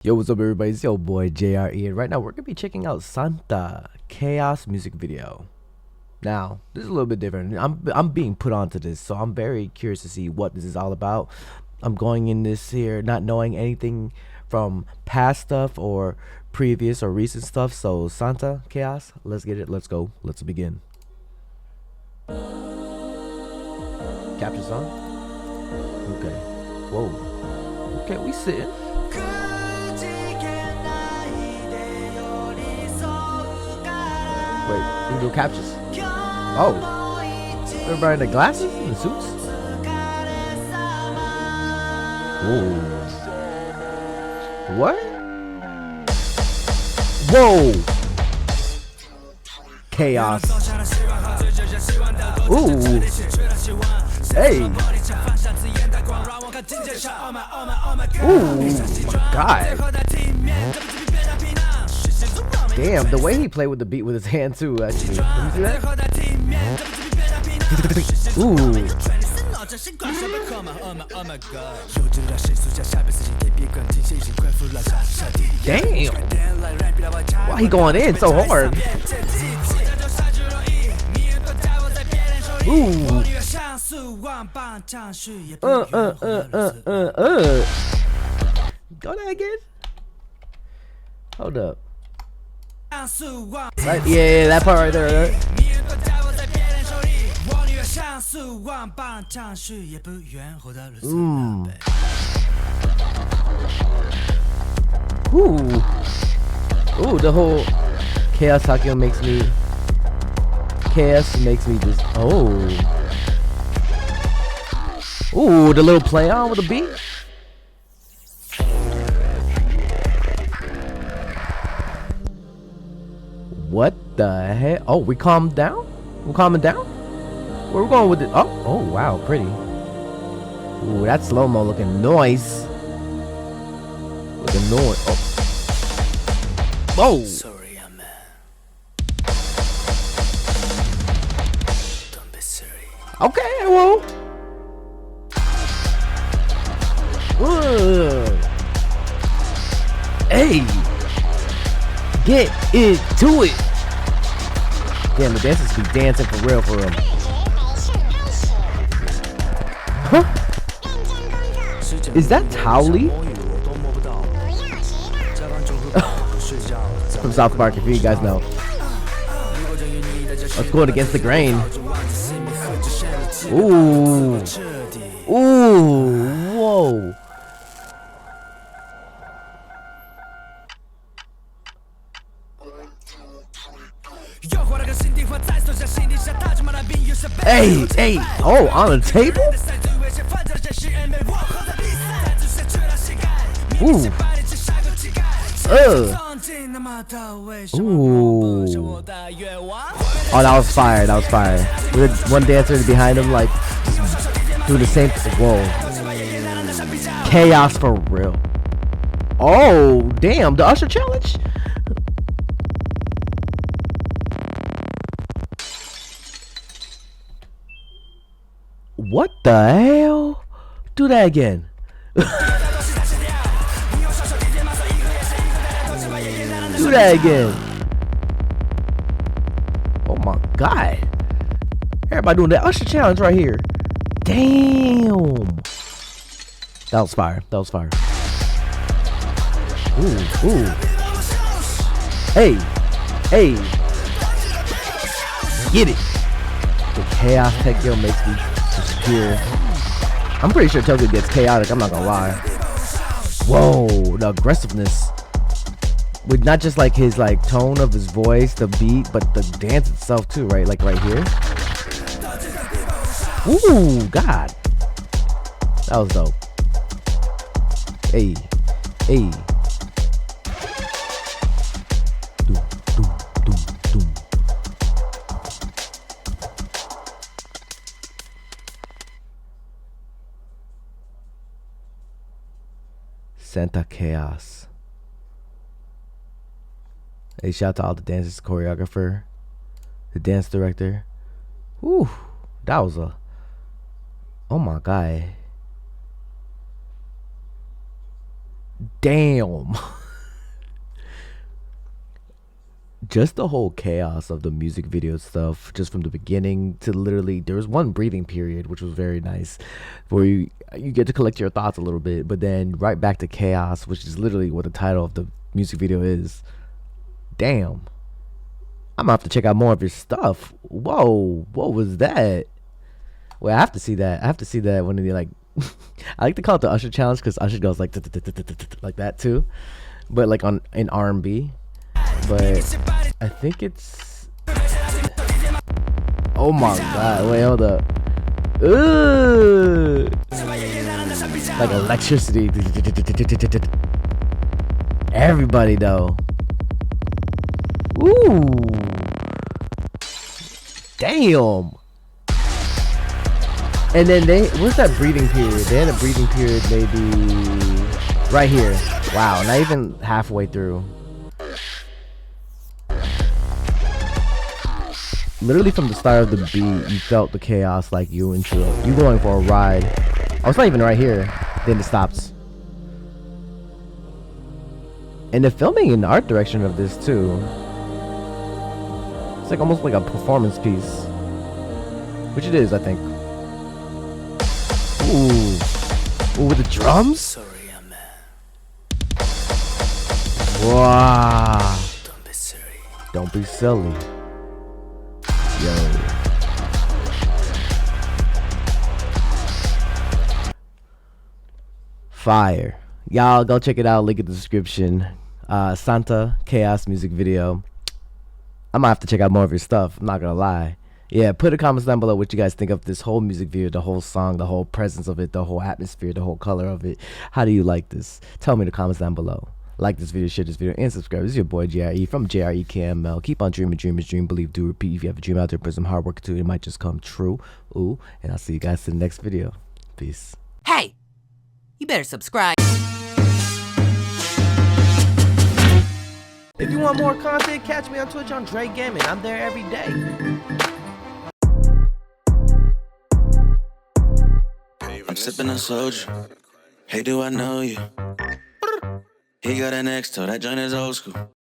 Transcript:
Yo, what's up, everybody? It's your boy JRE, and right now we're gonna be checking out Santa Chaos music video. Now, this is a little bit different. I'm being put onto this, so I'm very curious to see what this is all about. I'm going in this here not knowing anything from past stuff or previous or recent stuff. So Santa Chaos, let's get it. Let's go. Let's begin. Capture song. Okay. Whoa. Okay, we sitting. Wait, we can do captures? Oh. Everybody in the glasses and the suits? Whoa. What? Whoa. Chaos. Ooh. Hey. Ooh, my God. Damn, the way he played with the beat with his hand too, actually. Can you see that? Ooh. Damn. Why he going in so hard? Ooh. Go there again. Hold up. Right, yeah, that part right there. Ooh. Ooh, the whole Chaos Takio makes me just Ooh, the little play on with the beat. What the heck? Oh, we calmed down? We're calming down? Where we going with it? Oh, wow, pretty. Ooh, that slow-mo looking nice. Looking nice. Oh. Whoa. Sorry, man. Don't be sorry. Okay, I won't. Hey. Get into it. Damn, the dancers be dancing for real, for real. Huh? Is that Towley? From South Park, if you guys know. Let's go against the grain. Ooh. Ooh. Whoa. Hey, hey, oh, on the table? Ooh. Ooh. Oh, that was fire, that was fire. With one dancer behind him, like, doing the same thing. Whoa. Chaos for real. Oh, damn, the Usher challenge? What the hell? Do that again. Do that again. Oh my God. Everybody doing that Usher challenge right here. Damn. That was fire. That was fire. Ooh, ooh. Hey. Hey. Get it. The Chaos Takio makes me here. I'm pretty sure Tokyo gets chaotic, I'm not gonna lie. Whoa, the aggressiveness with not just like his like tone of his voice, the beat, but the dance itself too, right? Like right here. Ooh, God, that was dope. Hey, hey. Doom, doom, doom, doom. Santa Chaos. Hey, shout out to all the dancers, choreographer, the dance director. Whew, that was a, oh my God. Damn. Just the whole chaos of the music video stuff, just from the beginning to literally, there was one breathing period which was very nice, where you get to collect your thoughts a little bit, but then right back to chaos, which is literally what the title of the music video is. Damn, I'm gonna have to check out more of your stuff. Whoa, what was that? Wait, I have to see that. I have to see that when they like I like to call it the Usher challenge, because Usher goes like like that too, but like on in R&B. But I think it's, oh my god, wait, hold up. Ooh, like electricity. Everybody though. Ooh, damn. And then what's that breathing period? They had a breathing period maybe right here. Wow, not even halfway through. Literally from the start of the beat, you felt the chaos, like you going for a ride. Oh, it's not even right here. Then it stops. And the filming and the art direction of this too, it's like almost like a performance piece, which it is, I think. Ooh, with the drums. Sorry, I'm Wow. Don't be silly. Don't be silly. Yo. Fire. Y'all go check it out. Link in the description. Santa Chaos music video. I might have to check out more of your stuff. I'm not gonna lie. Yeah, put a comments down below what you guys think of this whole music video, the whole song, the whole presence of it, the whole atmosphere, the whole color of it. How do you like this? Tell me in the comments down below. Like this video, share this video, and subscribe. This is your boy JRE from JREKML. Keep on dreaming, dreamers dream, believe, do, repeat. If you have a dream out there, put some hard work into it, it might just come true. Ooh, and I'll see you guys in the next video. Peace. Hey, you better subscribe. If you want more content, catch me on Twitch on Jrekml. I'm there every day. I'm sipping on soju. Hey, do I know you? He got an ex, so that joint is old school.